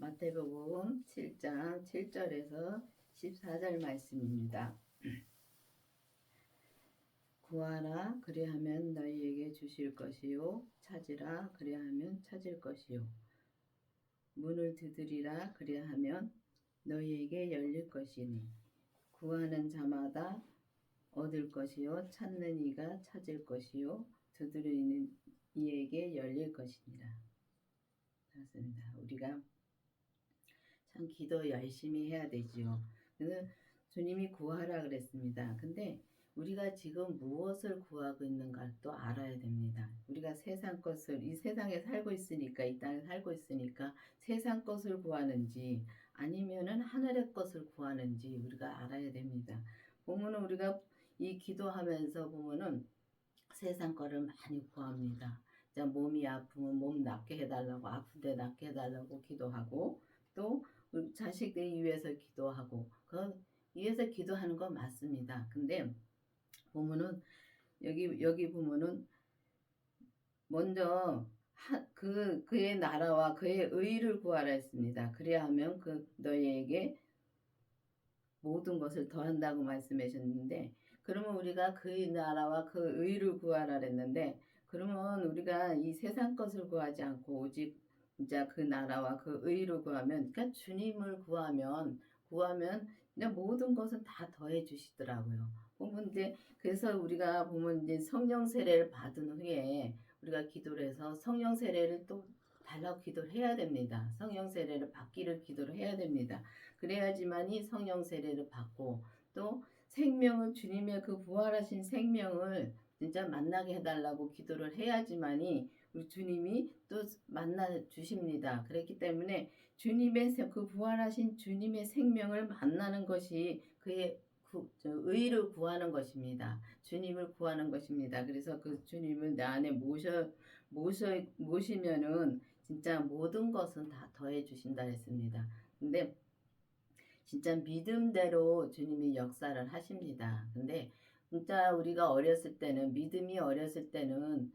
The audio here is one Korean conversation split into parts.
마태복음 7장 7절에서 14절 말씀입니다. 구하라 그리하면 너희에게 주실 것이요 찾으라 그리하면 찾을 것이요 문을 두드리라 그리하면 너희에게 열릴 것이니 구하는 자마다 얻을 것이요 찾는 이가 찾을 것이요 두드리는 이에게 열릴 것이니라. 맞습니다. 우리가 참 기도 열심히 해야 되지요. 그래서 주님이 구하라 그랬습니다. 근데 우리가 지금 무엇을 구하고 있는가 또 알아야 됩니다. 우리가 세상 것을, 이 세상에 살고 있으니까, 이 땅에 살고 있으니까 세상 것을 구하는지 아니면은 하늘의 것을 구하는지 우리가 알아야 됩니다. 보면은 우리가 이 기도하면서 보면은 세상 거를 많이 구합니다. 몸이 아프면 몸 낫게 해달라고, 아픈데 낫게 해달라고 기도하고, 또 우리 자식들 위해서 기도하고, 그 위해서 기도하는 건 맞습니다. 근데 보면은 여기 보면은 먼저 그의 나라와 그의 의를 구하라 했습니다. 그래야 하면 그 너희에게 모든 것을 더한다고 말씀하셨는데, 그러면 우리가 그의 나라와 그 의를 구하라 그랬는데, 그러면 우리가 이 세상 것을 구하지 않고 오직 진짜 그 나라와 그 의를 구하면, 그러니까 주님을 구하면 그냥 모든 것은 다 더해 주시더라고요. 보면 이제 그래서 우리가 보면 이제 성령 세례를 받은 후에 우리가 기도를 해서 성령 세례를 또 달라고 기도를 해야 됩니다. 성령 세례를 받기를 기도를 해야 됩니다. 그래야지만이 성령 세례를 받고 또 생명을 주님의 그 부활하신 생명을 진짜 만나게 해달라고 기도를 해야지만이 우리 주님이 또 만나 주십니다. 그렇기 때문에 주님의 그 부활하신 주님의 생명을 만나는 것이 그의 의를 구하는 것입니다. 주님을 구하는 것입니다. 그래서 그 주님을 내 안에 모시면은 진짜 모든 것은 다 더해 주신다 했습니다. 근데 진짜 믿음대로 주님이 역사를 하십니다. 근데 진짜 우리가 어렸을 때는 믿음이 어렸을 때는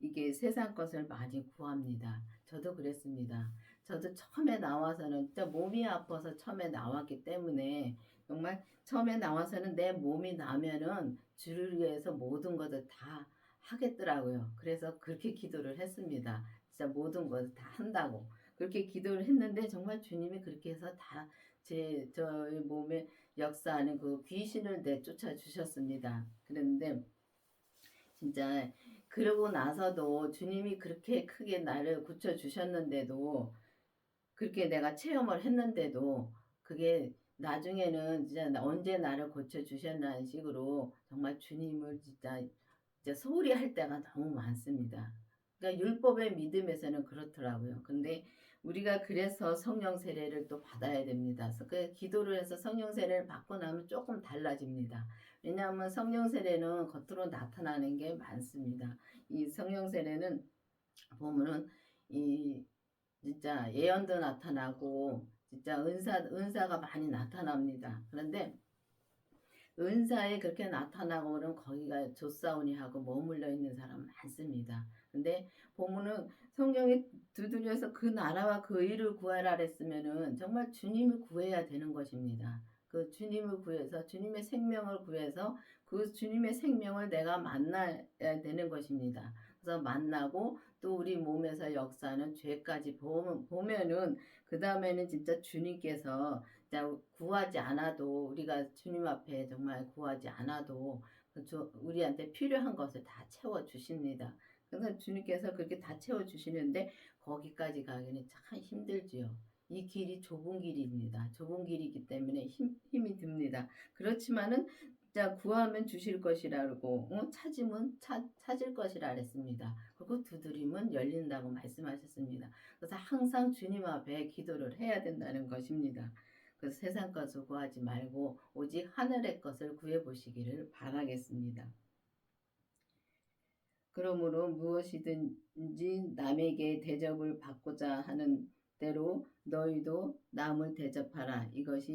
이게 세상 것을 많이 구합니다. 저도 그랬습니다. 저도 처음에 나와서는 진짜 몸이 아파서 처음에 나왔기 때문에 정말 처음에 나와서는 내 몸이 나면은 주를 위해서 모든 것을 다 하겠더라고요. 그래서 그렇게 기도를 했습니다. 진짜 모든 것을 다 한다고 그렇게 기도를 했는데 정말 주님이 그렇게 해서 다 저의 몸에 역사하는 그 귀신을 내쫓아 주셨습니다. 그런데 진짜 그러고 나서도 주님이 그렇게 크게 나를 고쳐 주셨는데도 그렇게 내가 체험을 했는데도 그게 나중에는 진짜 언제 나를 고쳐 주셨나는 식으로 정말 주님을 진짜 소홀히 할 때가 너무 많습니다. 그러니까 율법의 믿음에서는 그렇더라고요. 근데 우리가 그래서 성령 세례를 또 받아야 됩니다. 그래서 그 기도를 해서 성령 세례를 받고 나면 조금 달라집니다. 왜냐하면 성령 세례는 겉으로 나타나는 게 많습니다. 이 성령 세례는 보면은 이 진짜 예언도 나타나고 진짜 은사가 많이 나타납니다. 그런데 은사에 그렇게 나타나고 그러면 거기가 조사오니 하고 머물러 있는 사람 많습니다. 근데 보면은 성경에 두드려서 그 나라와 그 의를 구하라 그랬으면은 정말 주님을 구해야 되는 것입니다. 그 주님을 구해서 주님의 생명을 구해서 그 주님의 생명을 내가 만나야 되는 것입니다. 그래서 만나고 또 우리 몸에서 역사하는 죄까지 보면은 그 다음에는 진짜 주님께서 구하지 않아도 우리가 주님 앞에 정말 구하지 않아도 우리한테 필요한 것을 다 채워 주십니다. 그래서 주님께서 그렇게 다 채워 주시는데 거기까지 가기는 참 힘들지요. 이 길이 좁은 길입니다. 좁은 길이기 때문에 힘이 듭니다. 그렇지만은 진짜 구하면 주실 것이라고 찾으면 찾을 것이라 그랬습니다. 그리고 두드리면 열린다고 말씀하셨습니다. 그래서 항상 주님 앞에 기도를 해야 된다는 것입니다. 그래서 세상 것을 구하지 말고 오직 하늘의 것을 구해보시기를 바라겠습니다. 그러므로 무엇이든지 남에게 대접을 받고자 하는 대로 너희도 남을 대접하라. 이것이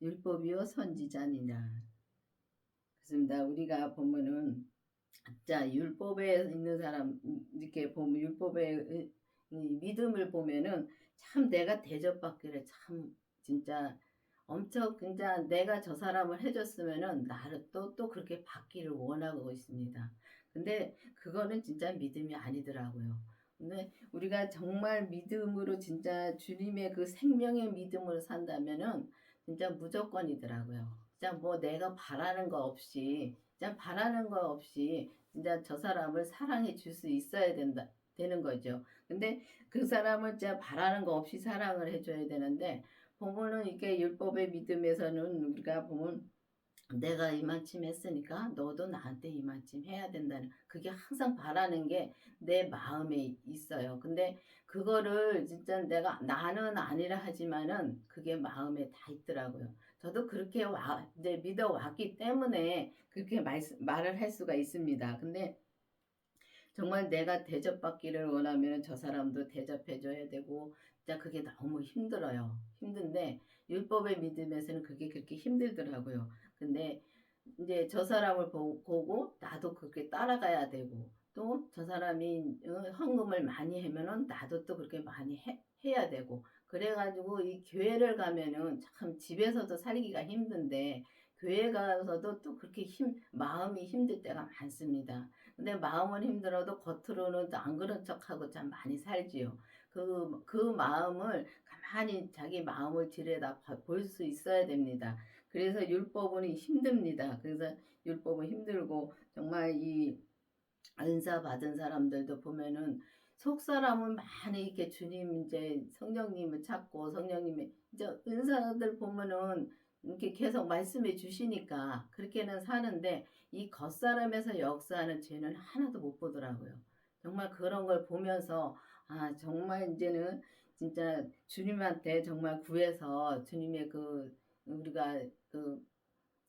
율법이요 선지자니라. 그렇습니다. 우리가 보면은 율법에 있는 사람 이렇게 보면 율법에 이 믿음을 보면은 참 내가 대접받기를 참 진짜 엄청 진짜 내가 저 사람을 해 줬으면은 나를 또 그렇게 받기를 원하고 있습니다. 근데 그거는 진짜 믿음이 아니더라고요. 근데 우리가 정말 믿음으로 진짜 주님의 그 생명의 믿음으로 산다면은 진짜 무조건이더라고요. 진짜 뭐 내가 바라는 거 없이 진짜 바라는 거 없이 진짜 저 사람을 사랑해 줄 수 있어야 되는 거죠. 근데 그 사람을 진짜 바라는 거 없이 사랑을 해 줘야 되는데 보면은 이게 율법의 믿음에서는 우리가 보면 내가 이만큼 했으니까 너도 나한테 이만큼 해야 된다는 그게 항상 바라는 게 내 마음에 있어요. 근데 그거를 진짜 내가 나는 아니라 하지만은 그게 마음에 다 있더라고요. 저도 그렇게 이제 믿어 왔기 때문에 그렇게 말을 할 수가 있습니다. 근데 정말 내가 대접받기를 원하면 저 사람도 대접해 줘야 되고 진짜 그게 너무 힘들어요. 힘든데 율법의 믿음에서는 그게 그렇게 힘들더라고요. 근데 인제 저 사람을 보고 나도 그렇게 따라가야 되고 또 저 사람이 헌금을 많이 하면은 나도 또 그렇게 많이 해야 되고 그래 가지고 이 교회를 가면은 참 집에서도 살기가 힘든데 교회 가서도 또 그렇게 마음이 힘들 때가 많습니다. 근데 마음은 힘들어도 겉으로는 또 안 그런 척하고 참 많이 살지요. 그 마음을 가만히 자기 마음을 들여다 볼 수 있어야 됩니다. 그래서 율법은 힘듭니다. 그래서 율법은 힘들고 정말 이 은사 받은 사람들도 보면은 속 사람은 많이 이렇게 주님 이제 성령님을 찾고 성령님의 이제 은사들 보면은 이렇게 계속 말씀해 주시니까 그렇게는 사는데 이 겉사람에서 역사하는 죄는 하나도 못 보더라고요. 정말 그런 걸 보면서 아 정말 이제는 진짜 주님한테 정말 구해서 주님의 그 우리가 그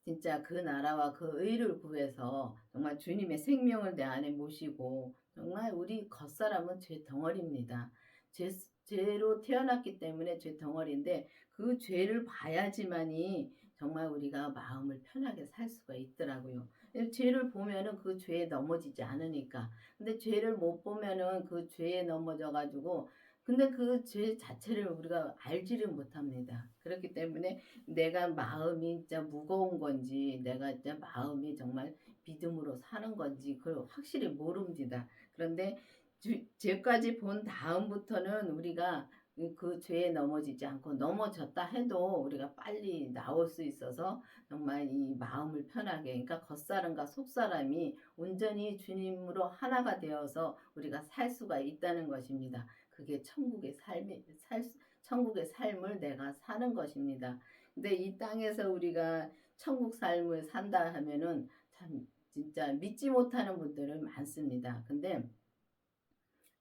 진짜 그 나라와 그 의를 구해서 정말 주님의 생명을 내 안에 모시고 정말 우리 겉사람은 죄 덩어리입니다. 죄, 죄로 태어났기 때문에 죄 덩어리인데 그 죄를 봐야지만이 정말 우리가 마음을 편하게 살 수가 있더라고요. 죄를 보면은 그 죄에 넘어지지 않으니까. 근데 죄를 못 보면은 그 죄에 넘어져 가지고 근데 그 죄 자체를 우리가 알지를 못합니다. 그렇기 때문에 내가 마음이 진짜 무거운 건지 내가 진짜 마음이 정말 믿음으로 사는 건지 그걸 확실히 모릅니다. 그런데 죄까지 본 다음부터는 우리가 그 죄에 넘어지지 않고 넘어졌다 해도 우리가 빨리 나올 수 있어서 정말 이 마음을 편하게 그러니까 겉사람과 속사람이 온전히 주님으로 하나가 되어서 우리가 살 수가 있다는 것입니다. 그게 천국의 삶을 내가 사는 것입니다. 근데 이 땅에서 우리가 천국 삶을 산다 하면은 참 진짜 믿지 못하는 분들은 많습니다. 근데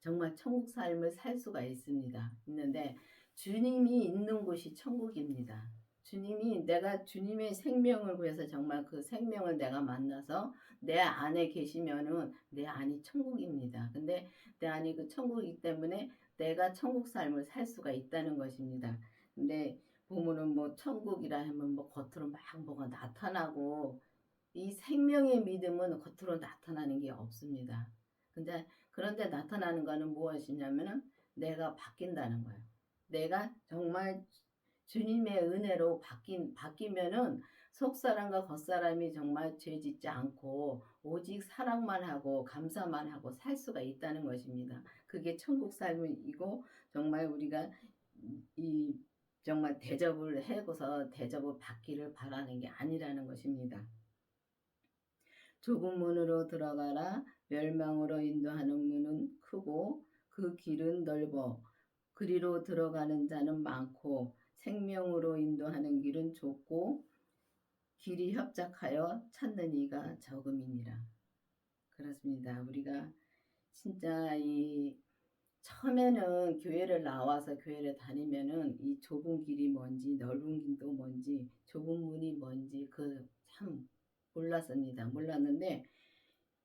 정말 천국 삶을 살 수가 있는데 주님이 있는 곳이 천국입니다. 주님이 내가 주님의 생명을 구해서 정말 그 생명을 내가 만나서 내 안에 계시면은 내 안이 천국입니다. 근데 내 안이 그 천국이기 때문에 내가 천국 삶을 살 수가 있다는 것입니다. 근데 보면은 뭐 천국이라 하면 뭐 겉으로 막 뭐가 나타나고 이 생명의 믿음은 겉으로 나타나는 게 없습니다. 근데 그런데 나타나는 거는 무엇이냐면은 내가 바뀐다는 거예요. 내가 정말 주님의 은혜로 바뀌면은 속사람과 겉사람이 정말 죄 짓지 않고 오직 사랑만 하고 감사만 하고 살 수가 있다는 것입니다. 그게 천국 삶이고 정말 우리가 이 정말 대접을 해고서 대접을 받기를 바라는 게 아니라는 것입니다. 좁은 문으로 들어가라. 멸망으로 인도하는 문은 크고 그 길은 넓어 그리로 들어가는 자는 많고 생명으로 인도하는 길은 좁고 길이 협착하여 찾는 이가 적음이니라. 그렇습니다. 우리가 진짜 이 처음에는 교회를 나와서 교회를 다니면은 이 좁은 길이 뭔지 넓은 길도 뭔지 좁은 문이 뭔지 그 참 몰랐습니다. 몰랐는데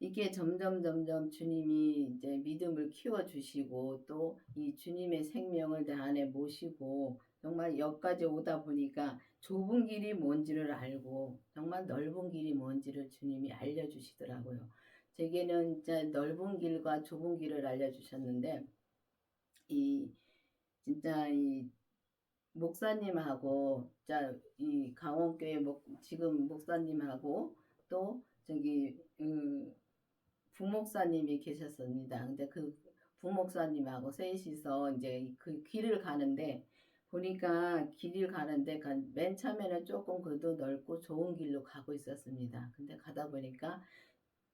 이게 점점 주님이 이제 믿음을 키워주시고 또 이 주님의 생명을 내 안에 모시고 정말 여기까지 오다 보니까 좁은 길이 뭔지를 알고 정말 넓은 길이 뭔지를 주님이 알려주시더라고요. 제게는 이제 넓은 길과 좁은 길을 알려주셨는데 이 진짜 이 목사님하고 진짜 이 강원교회 지금 목사님하고 또 저기 부목사님이 계셨습니다. 근데 그 부목사님하고 셋이서 이제 그 길을 가는데 보니까 길을 가는데 맨 처음에는 조금 그래도 넓고 좋은 길로 가고 있었습니다. 근데 가다 보니까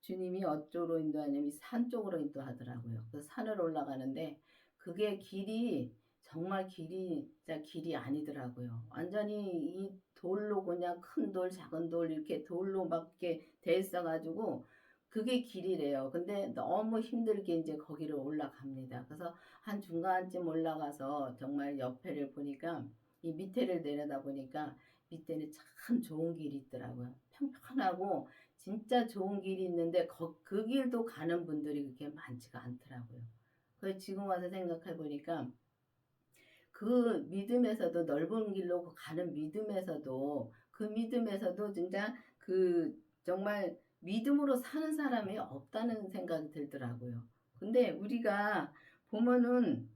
주님이 어쪽으로 인도하냐면 산 쪽으로 인도하더라고요. 그 산을 올라가는데 그게 길이 정말 길이 진짜 길이 아니더라고요. 완전히 이 돌로 그냥 큰 돌, 작은 돌 이렇게 돌로 막 이렇게 돼 있어 가지고 그게 길이래요. 근데 너무 힘들게 이제 거기를 올라갑니다. 그래서 한 중간쯤 올라가서 정말 옆에를 보니까 이 밑에를 내려다 보니까 밑에는 참 좋은 길이 있더라고요. 평평하고 진짜 좋은 길이 있는데 그 길도 가는 분들이 그렇게 많지가 않더라고요. 그래서 지금 와서 생각해 보니까 그 믿음에서도 넓은 길로 가는 믿음에서도 그 믿음에서도 진짜 그 정말 믿음으로 사는 사람이 없다는 생각이 들더라고요. 근데 우리가 보면은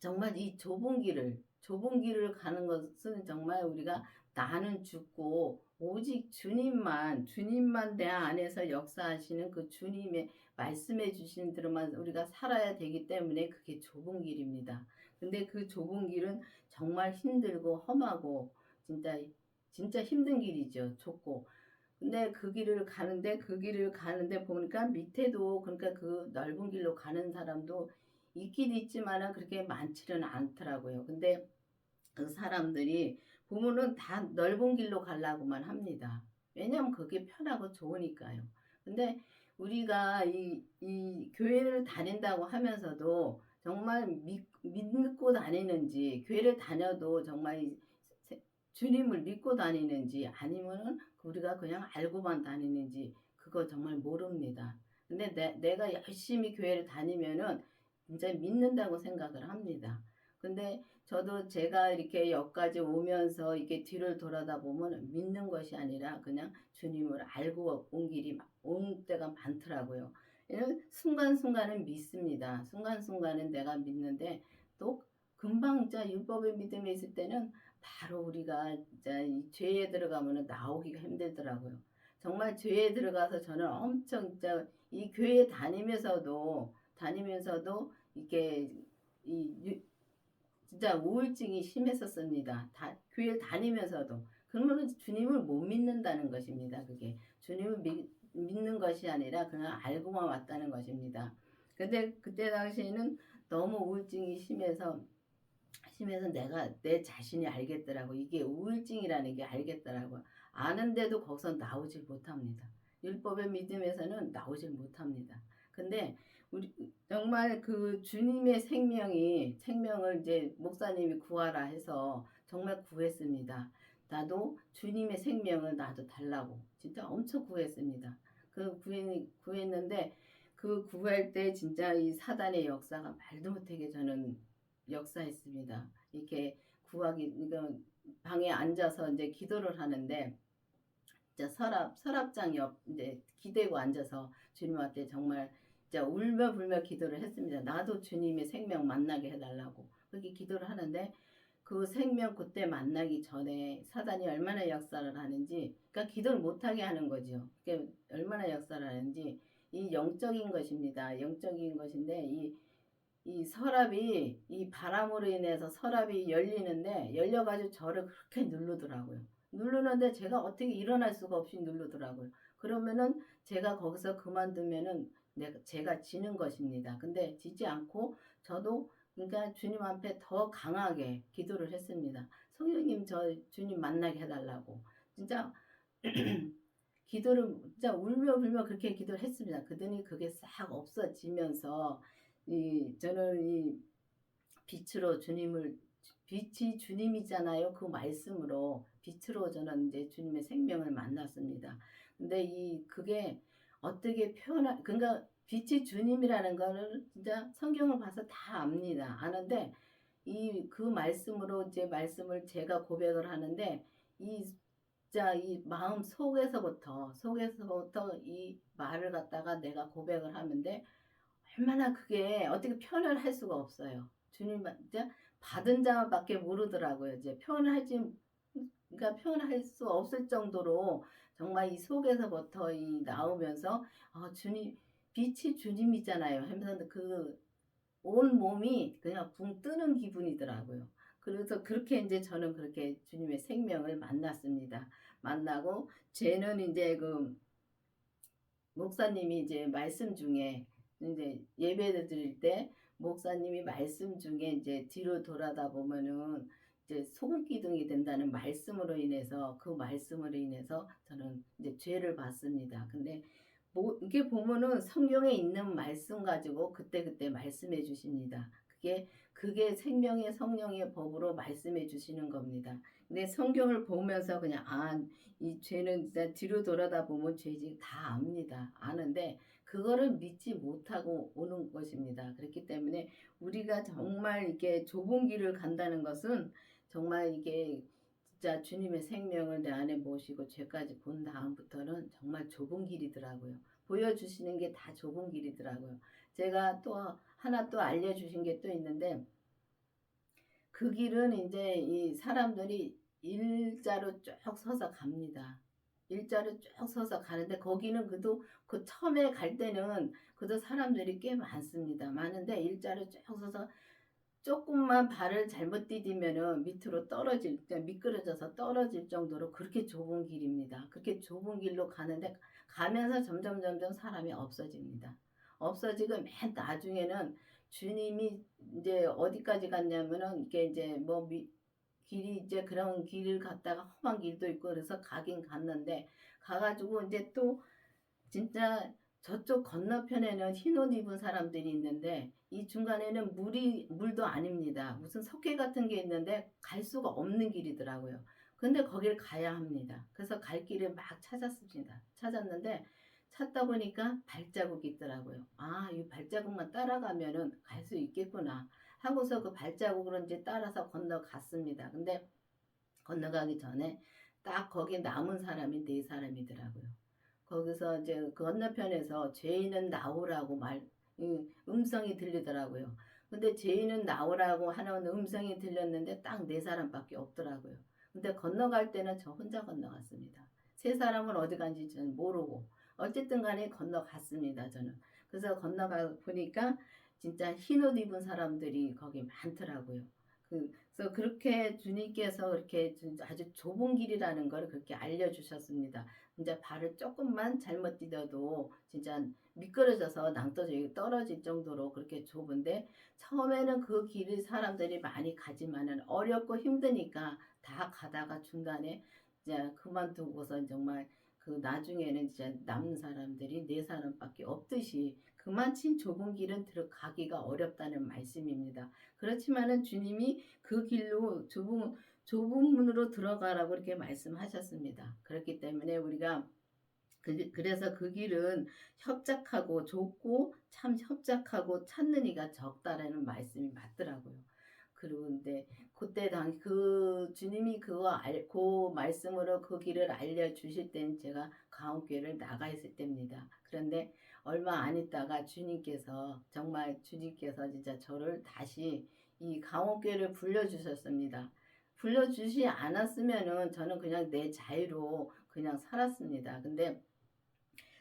정말 이 좁은 길을 가는 것은 정말 우리가 나는 죽고 오직 주님만 내 안에서 역사하시는 그 주님의 말씀해 주신 대로만 우리가 살아야 되기 때문에 그게 좁은 길입니다. 근데 그 좁은 길은 정말 힘들고 험하고 진짜 진짜 힘든 길이죠. 좁고. 근데 그 길을 가는데 보니까 밑에도 그러니까 그 넓은 길로 가는 사람도 있긴 있지만은 그렇게 많지는 않더라고요. 근데 그 사람들이 보면은 다 넓은 길로 가려고만 합니다. 왜냐하면 그게 편하고 좋으니까요. 근데 우리가 이 교회를 다닌다고 하면서도 정말 믿고 다니는지, 교회를 다녀도 정말 주님을 믿고 다니는지, 아니면은 우리가 그냥 알고만 다니는지, 그거 정말 모릅니다. 근데 내가 열심히 교회를 다니면은 진짜 믿는다고 생각을 합니다. 근데 저도 제가 이렇게 여기까지 오면서 이렇게 뒤를 돌아다 보면 믿는 것이 아니라 그냥 주님을 알고 온 때가 많더라고요. 순간순간은 믿습니다. 순간순간은 내가 믿는데 또 금방 진짜 율법의 믿음에 있을 때는 바로 우리가 진짜 이 죄에 들어가면 나오기가 힘들더라고요. 정말 죄에 들어가서 저는 엄청 진짜 이 교회 다니면서도 이게 이 진짜 우울증이 심했었습니다. 교회를 다니면서도. 그러면 주님을 못 믿는다는 것입니다. 그게. 주님을 믿는 것이 아니라 그냥 알고만 왔다는 것입니다. 근데 그때 당시에는 너무 우울증이 심해서 내가 내 자신이 알겠더라고. 이게 우울증이라는 게 알겠더라고. 아는데도 거기서 나오질 못합니다. 율법의 믿음에서는 나오질 못합니다. 근데 우리 정말 그 주님의 생명을 이제 목사님이 구하라 해서 정말 구했습니다. 나도 주님의 생명을 나도 달라고 진짜 엄청 구했습니다. 구했는데 그 구할 때 진짜 이 사단의 역사가 말도 못하게 저는 역사했습니다. 이렇게 그러니까 방에 앉아서 이제 기도를 하는데 진짜 서랍장 옆 이제 기대고 앉아서 주님한테 정말 진짜 울며 불며 기도를 했습니다. 나도 주님의 생명 만나게 해달라고 그렇게 기도를 하는데 그 생명 그때 만나기 전에 사단이 얼마나 역사를 하는지 그러니까 기도를 못하게 하는 거죠. 그게 얼마나 역사를 하는지 이 영적인 것입니다. 영적인 것인데 이 서랍이 이 바람으로 인해서 서랍이 열려가지고 저를 그렇게 누르더라고요. 누르는데 제가 어떻게 일어날 수가 없이 누르더라고요. 그러면은 제가 거기서 그만두면은 제가 지는 것입니다. 근데 지지 않고 저도 그러니까 주님 앞에 더 강하게 기도를 했습니다. 성령님 저 주님 만나게 해달라고 진짜 기도를 진짜 울며 불며 그렇게 기도를 했습니다. 그더니 그게 싹 없어지면서 저는 이 빛이 주님이잖아요. 그 말씀으로 빛으로 저는 이제 주님의 생명을 만났습니다. 근데 그게 어떻게 그러니까 빛이 주님이라는 거를 진짜 성경을 봐서 다 압니다. 아는데 그 말씀으로 이제 말씀을 제가 고백을 하는데 진짜 이 마음 속에서부터 이 말을 갖다가 내가 고백을 하는데 얼마나 그게 어떻게 표현을 할 수가 없어요. 주님 진짜 받은 자밖에 모르더라고요. 이제 그러니까 표현할 수 없을 정도로 정말 이 속에서부터 이 나오면서 주님 빛이 주님이잖아요 하면서 그 온 몸이 그냥 붕 뜨는 기분이더라고요. 그래서 그렇게 이제 저는 그렇게 주님의 생명을 만났습니다. 만나고 죄는 이제 그 목사님이 이제 말씀 중에 이제 예배를 드릴 때 목사님이 말씀 중에 이제 뒤로 돌아다 보면은 이제 소금 기둥이 된다는 말씀으로 인해서 그 말씀으로 인해서 저는 이제 죄를 받습니다. 근데 뭐 이게 보면은 성경에 있는 말씀 가지고 그때그때 말씀해 주십니다. 그게 생명의 성령의 법으로 말씀해 주시는 겁니다. 근데 성경을 보면서 그냥 이 죄는 진짜 뒤로 돌아다 보면 죄지 다 압니다. 아는데 그거를 믿지 못하고 오는 것입니다. 그렇기 때문에 우리가 정말 이렇게 좁은 길을 간다는 것은 정말 이게 진짜 주님의 생명을 내 안에 모시고 죄까지 본 다음부터는 정말 좁은 길이더라고요. 보여주시는 게 다 좁은 길이더라고요. 제가 또 하나 또 알려주신 게 또 있는데 그 길은 이제 이 사람들이 일자로 쭉 서서 갑니다. 일자로 쭉 서서 가는데 거기는 그래도 그 처음에 갈 때는 그래도 사람들이 꽤 많습니다. 많은데 일자로 쭉 서서 조금만 발을 잘못 디디면은 밑으로 미끄러져서 떨어질 정도로 그렇게 좁은 길입니다. 그렇게 좁은 길로 가는데 가면서 점점 사람이 없어집니다. 없어지고 맨 나중에는 주님이 이제 어디까지 갔냐면은 이게 이제 길이 이제 그런 길을 갔다가 험한 길도 있고 그래서 가긴 갔는데 가가지고 이제 또 진짜 저쪽 건너편에는 흰 옷 입은 사람들이 있는데 이 중간에는 물도 아닙니다. 무슨 석회 같은 게 있는데 갈 수가 없는 길이더라고요. 근데 거기를 가야 합니다. 그래서 갈 길을 막 찾았습니다. 찾았는데 찾다 보니까 발자국이 있더라고요. 이 발자국만 따라가면은 갈 수 있겠구나 하고서 그 발자국으로 이제 따라서 건너갔습니다. 근데 건너가기 전에 딱 거기 남은 사람이 4사람이더라고요. 거기서 이제 그 건너편에서 죄인은 나오라고 음성이 들리더라고요. 근데 죄인은 나오라고 하는 음성이 들렸는데 딱 4사람밖에 없더라고요. 근데 건너갈 때는 저 혼자 건너갔습니다. 3사람은 어디 간지 저는 모르고 어쨌든 간에 건너갔습니다. 저는. 그래서 건너가 보니까 진짜 흰 옷 입은 사람들이 거기 많더라고요. 그래서 그렇게 주님께서 그렇게 아주 좁은 길이라는 걸 그렇게 알려주셨습니다. 진짜 발을 조금만 잘못 디뎌도 진짜 미끄러져서 낭떠러지 떨어질 정도로 그렇게 좁은데 처음에는 그 길을 사람들이 많이 가지만은 어렵고 힘드니까 다 가다가 중간에 이제 그만두고서 정말 그 나중에는 진짜 남는 사람들이 4사람밖에 없듯이 그만큼 좁은 길은 들어가기가 어렵다는 말씀입니다. 그렇지만은 주님이 그 길로 좁은 문으로 들어가라고 이렇게 말씀하셨습니다. 그렇기 때문에 우리가 그래서 그 길은 협착하고 좁고 참 협착하고 찾는 이가 적다라는 말씀이 맞더라고요. 그런데 그때 그 주님이 그 말씀으로 그 길을 알려주실 때는 제가 강원교회를 나가 있을 때입니다. 그런데 얼마 안 있다가 정말 주님께서 진짜 저를 다시 이 강원교회를 불러주셨습니다. 불러주지 않았으면은 저는 그냥 내 자유로 그냥 살았습니다. 근데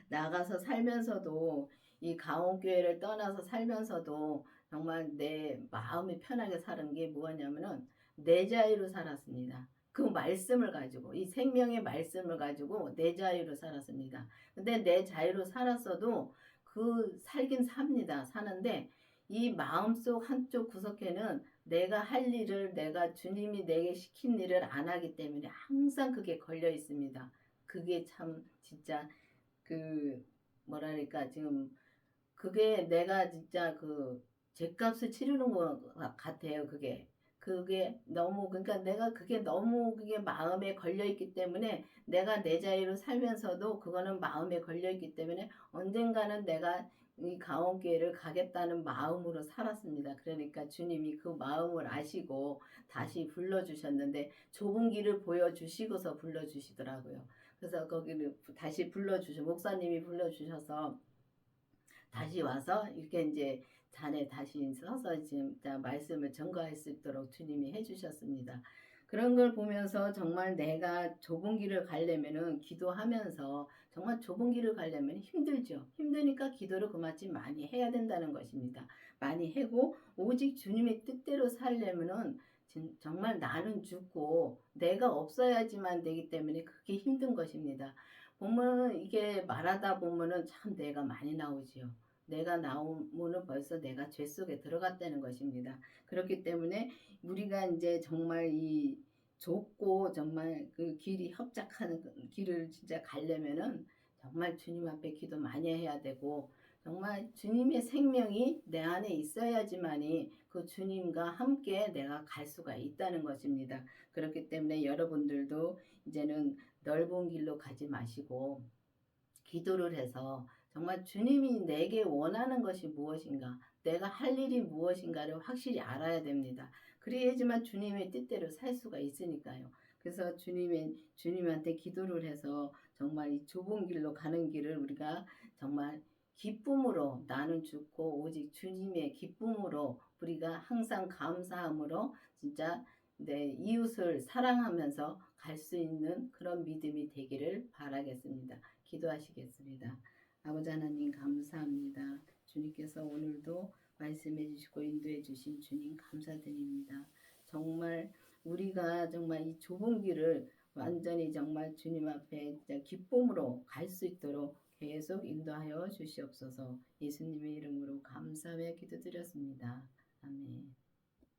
나가서 살면서도 이 강원교회를 떠나서 살면서도 정말 내 마음이 편하게 사는 게 뭐냐면은 내 자유로 살았습니다. 그 말씀을 가지고 이 생명의 말씀을 가지고 내 자유로 살았습니다. 근데 내 자유로 살았어도 그 살긴 삽니다. 사는데 이 마음속 한쪽 구석에는 내가 할 일을 내가 주님이 내게 시킨 일을 안 하기 때문에 항상 그게 걸려 있습니다. 그게 참 진짜 그 뭐랄까 지금 그게 내가 진짜 그 죗값을 치르는 것 같아요. 그게 너무 그러니까 내가 그게 너무 그게 마음에 걸려 있기 때문에 내가 내 자유로 살면서도 그거는 마음에 걸려 있기 때문에 언젠가는 내가 이 강원교회를 가겠다는 마음으로 살았습니다. 그러니까 주님이 그 마음을 아시고 다시 불러주셨는데 좁은 길을 보여주시고서 불러주시더라고요. 그래서 거기를 다시 목사님이 불러주셔서 다시 와서 이렇게 이제 잔에 다시 서서 진짜 말씀을 전거할 수 있도록 주님이 해 주셨습니다. 그런 걸 보면서 정말 내가 좁은 길을 가려면은 기도하면서 정말 좁은 길을 가려면 힘들죠. 힘드니까 기도를 그만큼 많이 해야 된다는 것입니다. 많이 하고 오직 주님의 뜻대로 살려면은 정말 나는 죽고 내가 없어야지만 되기 때문에 그게 힘든 것입니다. 보면은 이게 말하다 보면은 참 내가 많이 나오지요. 내가 나오면은 벌써 내가 죄 속에 들어갔다는 것입니다. 그렇기 때문에 우리가 인제 정말 이 좁고 정말 그 길이 협착하는 그 길을 진짜 가려면은 정말 주님 앞에 기도 많이 해야 되고 정말 주님의 생명이 내 안에 있어야지만이 그 주님과 함께 내가 갈 수가 있다는 것입니다. 그렇기 때문에 여러분들도 이제는 넓은 길로 가지 마시고 기도를 해서 정말 주님이 내게 원하는 것이 무엇인가, 내가 할 일이 무엇인가를 확실히 알아야 됩니다. 그래야지만 주님의 뜻대로 살 수가 있으니까요. 그래서 주님한테 기도를 해서 정말 이 좁은 길로 가는 길을 우리가 정말 기쁨으로 나는 죽고 오직 주님의 기쁨으로 우리가 항상 감사함으로 진짜 내 이웃을 사랑하면서 갈 수 있는 그런 믿음이 되기를 바라겠습니다. 기도하시겠습니다. 아버지 하나님 감사합니다. 주님께서 오늘도 말씀해 주시고 인도해 주신 주님 감사드립니다. 정말 우리가 정말 이 좁은 길을 완전히 정말 주님 앞에 진짜 기쁨으로 갈 수 있도록 계속 인도하여 주시옵소서. 예수님의 이름으로 감사하며 기도드렸습니다. 아멘.